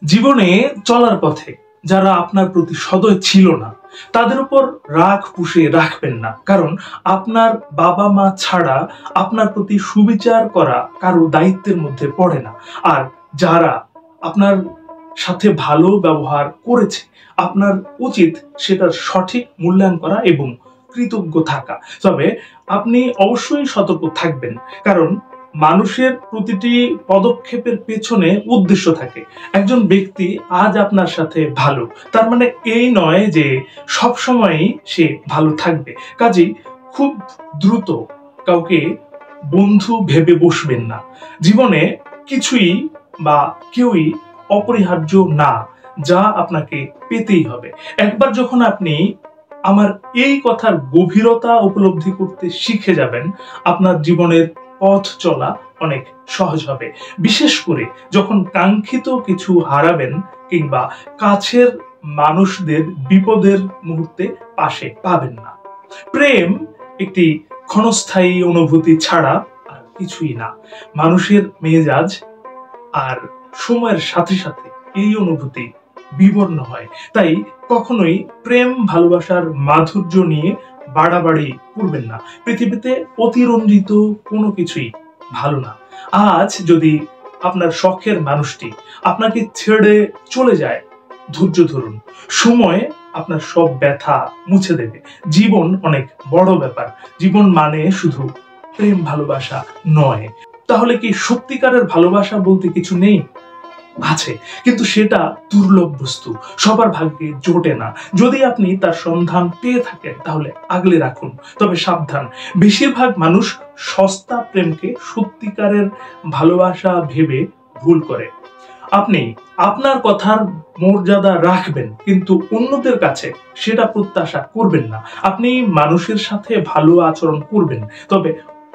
জীবনে চলার পথে যারা আপনার প্রতি সদয় ছিল না তাদের উপর রাগ পুষে রাখবেন না, কারণ আপনার বাবা মা ছাড়া আপনার প্রতি সুবিচার করা কারো দায়িত্বের মধ্যে পড়ে না। আর যারা আপনার সাথে ভালো ব্যবহার করেছে আপনার উচিত সেটার সঠিক মূল্যায়ন করা এবং কৃতজ্ঞ থাকা। তবে আপনি অবশ্যই সতর্ক থাকবেন, কারণ মানুষের প্রতিটি পদক্ষেপের পেছনে উদ্দেশ্য থাকে। একজন ব্যক্তি আজ আপনার সাথে ভালো, তার মানে এই নয় যে সব সময়ই সে ভালো থাকবে। কাজেই খুব দ্রুত কাউকে বন্ধু ভেবে বসবেন না। জীবনে কিছুই বা কেউই অপরিহার্য না, যা আপনাকে পেতেই হবে। একবার যখন আপনি আমার এই কথার গভীরতা উপলব্ধি করতে শিখে যাবেন, আপনার জীবনের পথ চলা অনেক সহজ হবে। বিশেষ করে যখন কাঙ্ক্ষিত কিছু হারাবেন কিংবা কাছের মানুষদের বিপদের মুহূর্তে পাশে পাবেন না। প্রেম একটি ক্ষণস্থায়ী অনুভূতি ছাড়া আর কিছুই না। মানুষের মেজাজ আর সময়ের সাথে সাথে এই অনুভূতি বিবর্ণ হয়। তাই কখনোই প্রেম ভালোবাসার মাধুর্য নিয়ে বাড়াবাড়ি করবেন না। পৃথিবীতে অতিরঞ্জিত কোনো কিছুই ভালো না। আজ যদি আপনার শখের মানুষটি আপনাকে ছেড়ে চলে যায়, ধৈর্য ধরুন। সময় আপনার সব ব্যথা মুছে দেবে। জীবন অনেক বড় ব্যাপার। জীবন মানে শুধু প্রেম ভালোবাসা নয়। তাহলে কি সত্যিকারের ভালোবাসা বলতে কিছু নেই? আছে, কিন্তু সেটা দুর্লভ বস্তু, সবার ভাগ্যে জোটে না। যদি আপনি তার সন্ধান পেয়ে থাকেন তাহলে আগলে রাখুন। তবে সাবধান, বেশিরভাগ মানুষ সস্তা প্রেমকে সত্যিকারের ভালোবাসা ভেবে ভুল করে। আপনি আপনার কথার মর্যাদা রাখবেন, কিন্তু অন্যদের কাছে সেটা প্রত্যাশা করবেন না। আপনি মানুষের সাথে ভালো আচরণ করবেন, তবে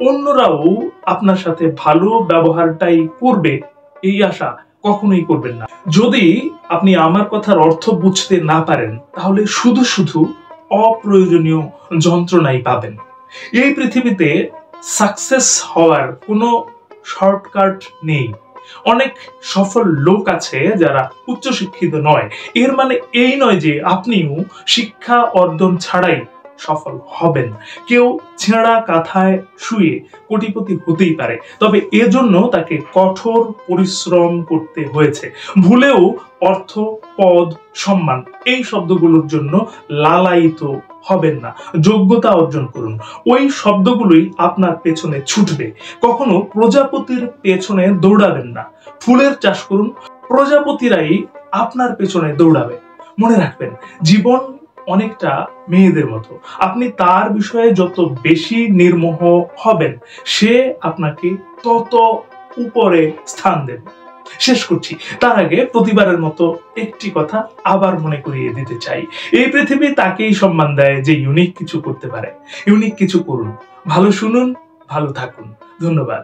অন্যরাও আপনার সাথে ভালো ব্যবহারটাই করবে এই আশা কখনোই করবেন না। যদি আপনি আমার কথার অর্থ বুঝতে না পারেন তাহলে শুধু শুধু অপ্রয়োজনীয় যন্ত্রণাই পাবেন। এই পৃথিবীতে সাকসেস হওয়ার কোনো শর্টকাট নেই। অনেক সফল লোক আছে যারা উচ্চশিক্ষিত নয়। এর মানে এই নয় যে আপনিও শিক্ষা অর্জন ছাড়াই সফল হবেন। কেউ ছেঁড়া কাঁথায় শুয়ে কোটিপতি হতেই পারে, তবে এজন্য তাকে কঠোর পরিশ্রম করতে হয়েছে। ভুলেও অর্থ, পদ, সম্মান এই শব্দগুলোর জন্য লালায়িত হবেন না। যোগ্যতা অর্জন করুন, ওই শব্দগুলোই আপনার পেছনে ছুটবে। কখনো প্রজাপতির পেছনে দৌড়াবেন না। ফুলের চাষ করুন, প্রজাপতিরাই আপনার পেছনে দৌড়াবে। মনে রাখবেন, জীবন অনেকটা মেয়েদের মতো। আপনি তার বিষয়ে যত বেশি নির্মোহ হবেন, সে আপনাকে তত উপরে স্থান দেবে। শেষ করছি, তার আগে প্রতিবারের মতো একটি কথা আবার মনে করিয়ে দিতে চাই। এই পৃথিবী তাকেই সম্মান দেয় যে ইউনিক কিছু করতে পারে। ইউনিক কিছু করুন, ভালো শুনুন, ভালো থাকুন। ধন্যবাদ।